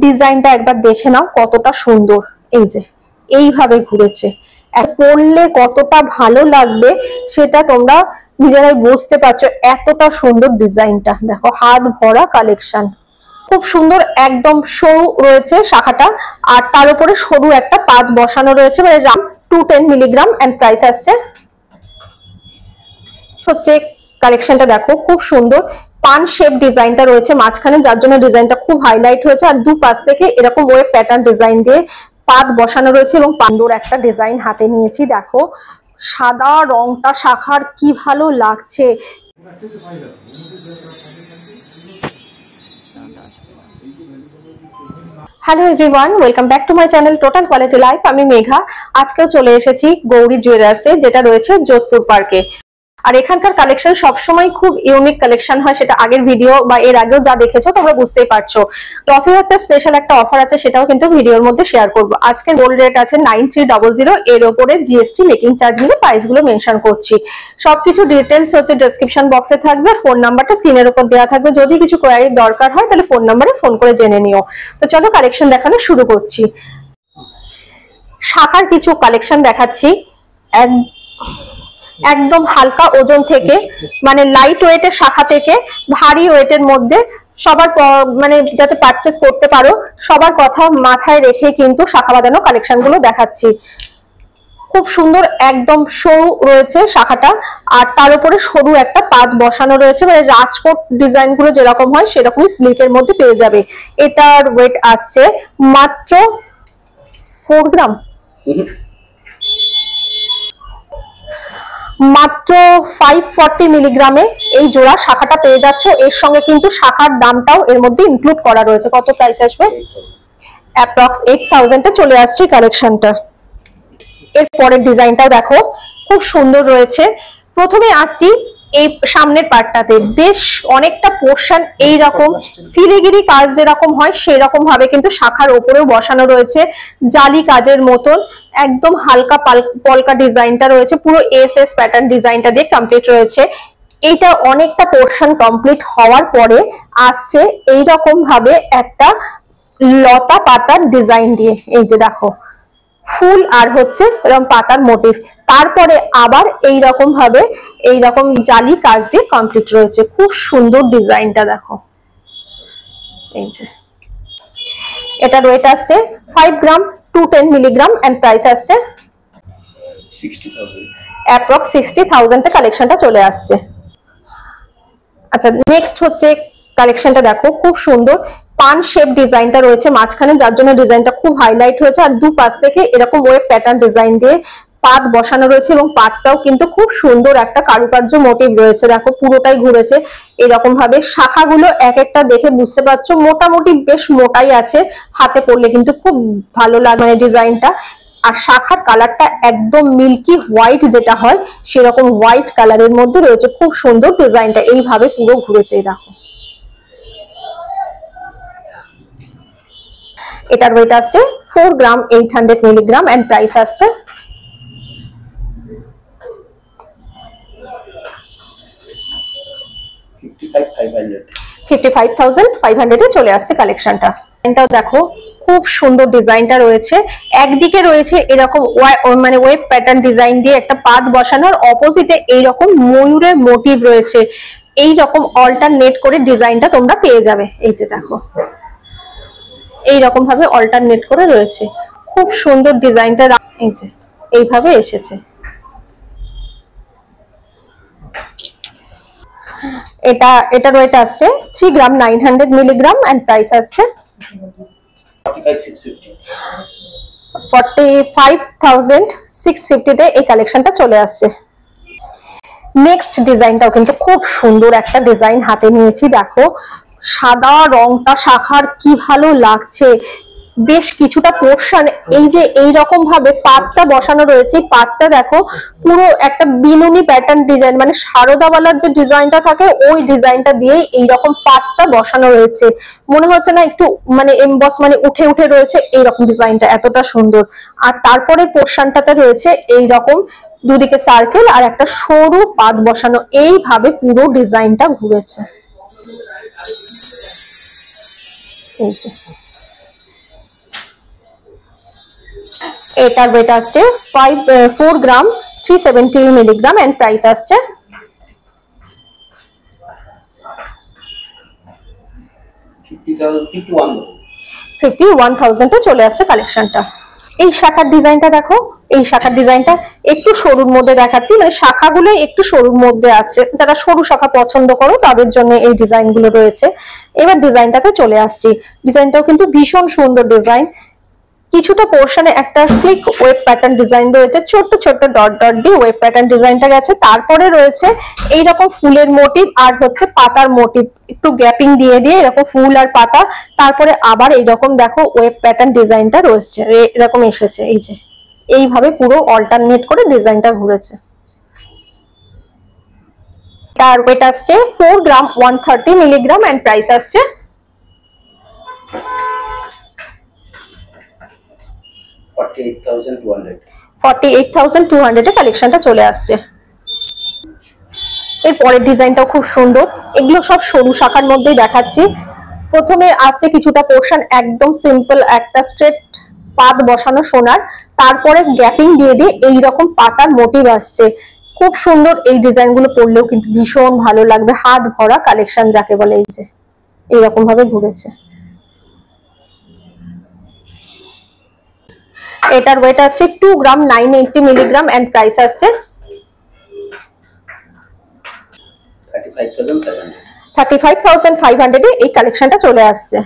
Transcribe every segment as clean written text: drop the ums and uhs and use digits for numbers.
ডিজাইনটা একবার দেখে নাও কতটা সুন্দর। এই যে এইভাবে ঘুরেছে, পরলে কতটা ভালো লাগবে সেটা তোমরা নিজেরাই বুঝতে পারছো। এতটা সুন্দর ডিজাইনটা দেখো, হাত ভরা কালেকশন, খুব সুন্দর। একদম সরু রয়েছে শাখাটা, আর তার উপরে সরু একটা পাত বসানো রয়েছে, মানে 210 মিলিগ্রাম এন্ড প্রাইস আসছে হচ্ছে। কালেকশনটা দেখো খুব সুন্দর, পান শেপ ডিজাইনটা রয়েছে মাঝখানে, যার জন্য ডিজাইনটা খুব হাইলাইট হয়েছে। আর দু পাশ থেকে এরকম ওয়েব প্যাটার্ন ডিজাইন দিয়ে পাত বসানো রয়েছে এবং পান্দুর একটা ডিজাইন হাতে নিয়েছি। দেখো সাদা রংটা শাখার কি ভালো লাগছে। Hello everyone, welcome back to my channel total quality life. আমি মেঘা। আজকেও চলে এসেছি গৌরী জুয়েলার্সে, যেটা রয়েছে যোধপুর পার্কে। আর এখানকার কালেকশন সবসময় খুব ইউনিক কালেকশন হয়, সেটা আগের ভিডিও বা এর আগেও যা দেখেছো তোমরা বুঝতেই পারছো। রথযাত্রার স্পেশাল একটা অফার আছে, সেটাও কিন্তু ভিডিওর মধ্যে শেয়ার করবো। আজকে গোল্ড রেট আছে 9300, এর ওপরে জিএসটি মেকিং চার্জ মিলে প্রাইস গুলো মেনশন করছি। সবকিছু ডিটেলস হচ্ছে ডেসক্রিপশন বক্সে থাকবে, ফোন নাম্বারটা স্ক্রিনের উপর দেওয়া থাকবে। যদি কিছু কোয়ারি দরকার হয় তাহলে ফোন নাম্বারে ফোন করে জেনে নিও। তো চলো কালেকশন দেখানো শুরু করছি। শাখার কিছু কালেকশন দেখাচ্ছি, একদম হালকা ওজন থেকে, মানে লাইট ওয়েটের শাখা থেকে ভারী ওয়েটের মধ্যে সবার মানে যাতে পারচেস করতে পারো সবার কথা মাথায় রেখে কিন্তু শাখা বাঁধানো কালেকশন গুলো দেখাচ্ছি। খুব সুন্দর, একদম সরু রয়েছে শাখাটা, আর তার উপরে সরু একটা পাত বসানো রয়েছে, মানে রাজকোট ডিজাইন গুলো যেরকম হয় সেরকমই স্লিকের মধ্যে পেয়ে যাবে। এটার ওয়েট আসছে মাত্র 4 গ্রাম, মাত্র 540 মিলিগ্রামে এই জোড়া শাখাটা পেয়ে যাচ্ছ। এর সঙ্গে কিন্তু শাখার দামটাও এর মধ্যে ইনক্লুড করা রয়েছে। কত প্রাইস আসবে? অ্যাপ্রক্স 8000 এ চলে আসছে কালেকশনটা। এর পরের ডিজাইনটাও দেখো খুব সুন্দর রয়েছে। প্রথমে আসছি এই সামনের পার্টটাতে, বেশ অনেকটা পোর্শন এইরকম ফিলিগিরি কাজ যেরকম হয় সেরকম ভাবে কিন্তু শাখার ওপরেও বসানো রয়েছে, জালি কাজের মতন। একদম হালকা পলকা ডিজাইনটা রয়েছে, পুরো এস প্যাটার্ন ডিজাইনটা দিয়ে কমপ্লিট রয়েছে। এইটা অনেকটা পোর্শন কমপ্লিট হওয়ার পরে আসছে এইরকম ভাবে একটা লতা পাতার ডিজাইন দিয়ে। এই যে দেখো ফুল আর হচ্ছে এরকম পাতার মোটিভ, তারপরে আবার এইরকম ভাবে এইরকম জালি কাজ দিয়ে কমপ্লিট রয়েছে। খুব সুন্দর ডিজাইনটা দেখো। এই যে এটার ওয়েট আসছে 5 গ্রাম 210 মিলিগ্রাম এন্ড প্রাইস আসছে 60,000, অ্যাপ্রক্স 60,000 এ কালেকশনটা চলে আসছে। আচ্ছা, নেক্সট হচ্ছে কালেকশনটা দেখো খুব সুন্দর, পান শেপ ডিজাইনটা রয়েছে মাঝখানে, যার জন্য ডিজাইনটা খুব হাইলাইট হয়েছে। আর দু পাশ থেকে এরকম ওয়েব প্যাটার্ন ডিজাইন দিয়ে পাত বসানো রয়েছে এবং পাতটাও কিন্তু খুব সুন্দর একটা কারুকার্য মোটিভ রয়েছে। দেখো পুরোটাই ঘুরেছে এরকম ভাবে। শাখাগুলো এক একটা দেখে বুঝতে পারছো মোটামুটি বেশ মোটাই আছে, হাতে পড়লে কিন্তু খুব ভালো লাগে মানে ডিজাইনটা। আর শাখার কালারটা একদম মিল্কি হোয়াইট যেটা হয় সেরকম হোয়াইট কালারের মধ্যে রয়েছে। খুব সুন্দর ডিজাইনটা এইভাবে পুরো ঘুরেছে। দেখো এটার ওয়েট আসছে 4 গ্রাম 800 মিলিগ্রাম এন্ড প্রাইস আসছে 55,500 এ চলে আসছে কালেকশনটা। এটাও দেখো খুব সুন্দর ডিজাইনটা রয়েছে। একদিকে রয়েছে এরকম মানে ওয়েব প্যাটার্ন ডিজাইন দিয়ে একটা পাত বসানোর, অপোজিটে এইরকম ময়ূরের মোটিভ রয়েছে। এইরকম অল্টারনেট করে ডিজাইনটা তোমরা পেয়ে যাবে। এই যে দেখো এইরকম ভাবে অল্টারনেট করে রয়েছে, খুব সুন্দর ডিজাইনটা। এই যে এইভাবে এসেছে। এটার ওয়েট আসছে 3 গ্রাম 900 মিলিগ্রাম এন্ড প্রাইস আসছে 45,650 তে এই কালেকশনটা চলে আসছে। নেক্সট ডিজাইনটাও কিন্তু খুব সুন্দর একটা ডিজাইন হাতে নিয়েছি। দেখো সাদা রংটা শাখার কি ভালো লাগছে। বেশ কিছুটা পোর্শন এই যে এইরকম ভাবে পাতটা বসানো রয়েছে। পাতটা দেখো পুরো একটা বিনুনি প্যাটার্ন ডিজাইন, মানে শারদাওয়ালার যে ডিজাইনটা থাকে ওই ডিজাইনটা দিয়ে এইরকম পাতটা বসানো রয়েছে। মনে হচ্ছে না একটু মানে এমবস মানে উঠে উঠে রয়েছে এইরকম ডিজাইনটা, এতটা সুন্দর। আর তারপরে পোর্শনটাতে রয়েছে এইরকম দুদিকে সার্কেল আর একটা সরু পাত বসানো, এইভাবে পুরো ডিজাইনটা ঘুরেছে। এই যে এটার ওয়েট আসছে 4 গ্রাম 370 মিলিগ্রাম এন্ড প্রাইস আসছে 51,000 চলে আসছে কালেকশনটা। এই শাখার ডিজাইনটা দেখো, এই শাখার ডিজাইনটা একটু সরুর মধ্যে দেখাচ্ছি, মানে শাখাগুলো একটু সরুর মধ্যে আছে, যারা সরু শাখা পছন্দ করো তাদের জন্য এই ডিজাইনগুলো রয়েছে। এবার ডিজাইনটাতে চলে আসছি, ডিজাইনটাও কিন্তু ভীষণ সুন্দর ডিজাইন। কিছুটা পোর্শনে একটা স্লিক ওয়েব প্যাটার্ন ডিজাইন রয়েছে, ছোট ছোট ডট ডট দিয়ে ওয়েব প্যাটার্ন ডিজাইনটা গেছে। তারপরে রয়েছে এইরকম ফুলের মোটিভ আর হচ্ছে পাতার মোটিভ, একটু গ্যাপিং দিয়ে দিয়ে এরকম ফুল আর পাতা। তারপরে আবার এইরকম দেখো ওয়েব প্যাটার্ন ডিজাইনটা রয়েছে, এরকম এসেছে। এই যে এইভাবে পুরো অল্টারনেট করে ডিজাইনটা ঘুরেছে। তার ওয়েট আসছে 4 গ্রাম 130 মিলিগ্রাম এন্ড প্রাইস আসছে 48,200 এ কালেকশনটা চলে আসছে। এর পরের ডিজাইনটাও খুব সুন্দর, এগুলো সব সরু শাখার মধ্যেই দেখাচ্ছি। প্রথমে আসছে কিছুটা পোর্শন একদম সিম্পল একটা স্ট্রেট পাত বসানো সোনার, তারপরে গ্যাপিং দিয়ে দিয়ে এইরকম পাতার মোটিভ আসছে। খুব সুন্দর, এই ডিজাইনগুলো পরলেও কিন্তু ভীষণ ভালো লাগবে, হাত ভরা কালেকশন যাকে বলে। এই যে এইরকম ভাবে ঘুরেছে। এটার ওয়েট আসছে 2 গ্রাম 980 মিলিগ্রাম এন্ড প্রাইস আসছে 35,500 এ এই কালেকশনটা চলে আসছে।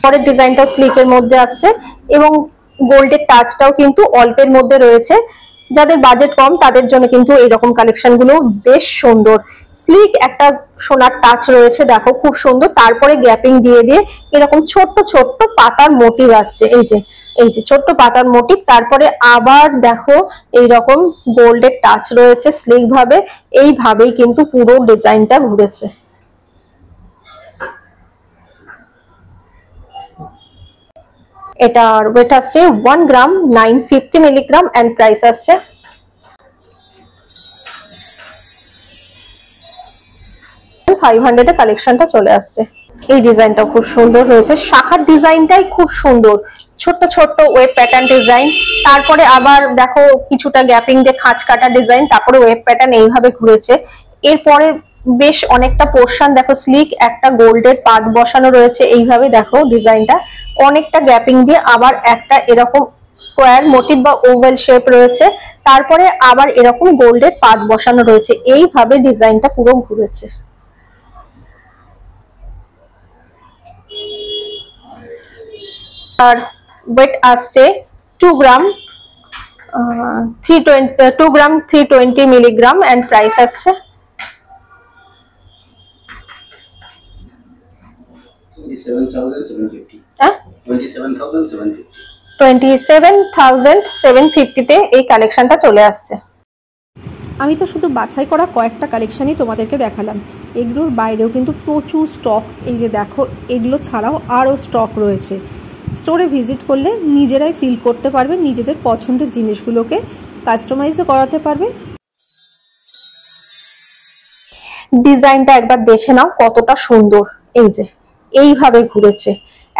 পরের ডিজাইনটাও স্লিকের মধ্যে আসছে এবং গোল্ডের টাচটাও কিন্তু অল্পের মধ্যে রয়েছে। যাদের বাজেট কম তাদের জন্য কিন্তু এইরকম কালেকশন গুলো বেশ সুন্দর। স্লিক একটা সোনার টাচ রয়েছে, দেখো খুব সুন্দর। তারপরে গ্যাপিং দিয়ে দিয়ে এরকম ছোট্ট ছোট্ট পাতার মোটিভ আসছে। এই যে ছোট্ট পাতার মোটিভ, তারপরে আবার দেখো এইরকম গোল্ডের টাচ রয়েছে স্লিক ভাবে। এইভাবেই কিন্তু পুরো ডিজাইনটা ঘুরেছে। এটার ওয়েট আসছে 1 গ্রাম 950 মিলিগ্রাম এন্ড প্রাইস আসছে 500 এ কালেকশনটা চলে আসছে। এই ডিজাইনটাও খুব সুন্দর হয়েছে, শাখার ডিজাইনটাই খুব সুন্দর, ছোট্ট ছোট্ট ওয়েব প্যাটার্ন ডিজাইন। তারপরে আবার দেখো কিছুটা গ্যাপিং দিয়ে খাঁজ কাটা ডিজাইন, তারপরে ওয়েব প্যাটার্ন এইভাবে ঘুরেছে। এরপরে বেশ অনেকটা পোর্শন দেখো স্লিক একটা গোল্ডের পাত বসানো রয়েছে। এইভাবে দেখো ডিজাইনটা অনেকটা গ্যাপিং দিয়ে আবার একটা এরকম স্কোয়ার মোটিভ বা ওভাল শেপ রয়েছে, তারপরে আবার এরকম গোল্ডের পাত বসানো রয়েছে। এইভাবে ডিজাইনটা পুরো ঘুরেছে। আর ওয়েট আসছে 2 গ্রাম 320 মিলিগ্রাম এন্ড প্রাইস আসছে 27,750 তে এই কালেকশনটা চলে আসছে। আমি তো শুধু বাছাই করা কয়েকটা কালেকশনই তোমাদেরকে দেখালাম, এগুলোর বাইরেও কিন্তু প্রচুর স্টক, এই যে দেখো এগুলো ছাড়াও আরও স্টক রয়েছে। স্টোরে ভিজিট করলে নিজেরাই ফিল করতে পারবে, নিজেদের পছন্দের জিনিসগুলোকে কাস্টমাইজও করাতে পারবে। ডিজাইনটা একবার দেখে নাও কতটা সুন্দর। এই যে এইভাবে ঘুরেছে,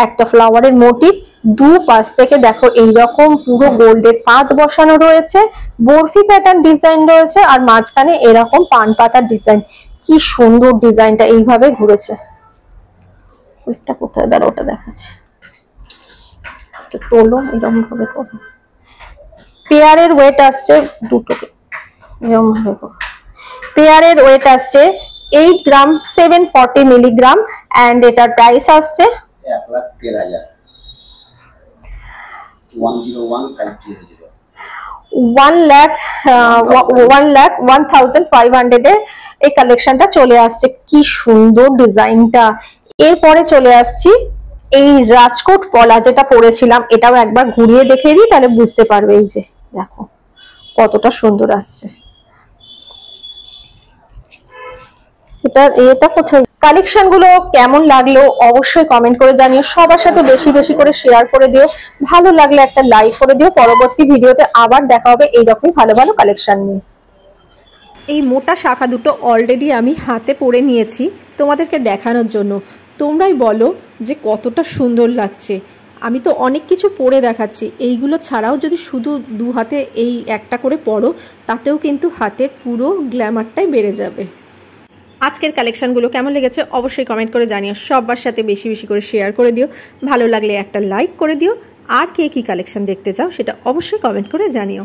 একটা ফ্লাওয়ারের মোটিভ, দু পাশ থেকে দেখো এইরকম পুরো গোল্ডের পাত বসানো রয়েছে, বরফি প্যাটার্ন ডিজাইন রয়েছে, আর মাঝখানে এরকম পান পাতার ডিজাইন। কি সুন্দর ডিজাইনটা এইভাবে ঘুরেছে। ওইটা কোথায় দাঁড়া, ওটা দেখাচ্ছে, তোলো এরকম ভাবে করো। পেয়ারের ওয়েট আসছে দুটোকে এরকম ভাবে করো। পেয়ারের ওয়েট আসছে 8 গ্রাম 740 মিলিগ্রাম এন্ড এটার প্রাইস আসছে 1,01,500 এ এই কালেকশনটা চলে আসছে। কি সুন্দর ডিজাইনটা। এরপরে চলে আসছি এই রাজকোট পলা যেটা পরেছিলাম, এটাও একবার ঘুরিয়ে দেখিয়ে দিই তাহলে বুঝতে পারবে। এই যে দেখো কতটা সুন্দর আসছে। এটা কোথায়, কালেকশন গুলো কেমন লাগলো অবশ্যই কমেন্ট করে জানিও, সবার সাথে বেশি বেশি করে শেয়ার করে দিও, ভালো লাগলে একটা লাইক করে দিও। পরবর্তী ভিডিওতে আবার দেখা হবে এইরকমই ভালো ভালো কালেকশন নিয়ে। এই মোটা শাখা দুটো অলরেডি আমি হাতে পরে নিয়েছি তোমাদেরকে দেখানোর জন্য, তোমরাই বলো যে কতটা সুন্দর লাগছে। আমি তো অনেক কিছু পরে দেখাচ্ছি, এইগুলো ছাড়াও যদি শুধু দু হাতে এই একটা করে পরো তাতেও কিন্তু হাতের পুরো গ্ল্যামারটাই বেড়ে যাবে। আজকের কালেকশানগুলো কেমন লেগেছে অবশ্যই কমেন্ট করে জানিও, সবার সাথে বেশি বেশি করে শেয়ার করে দিও, ভালো লাগলে একটা লাইক করে দিও, আর কে কী কালেকশান দেখতে চাও সেটা অবশ্যই কমেন্ট করে জানিও।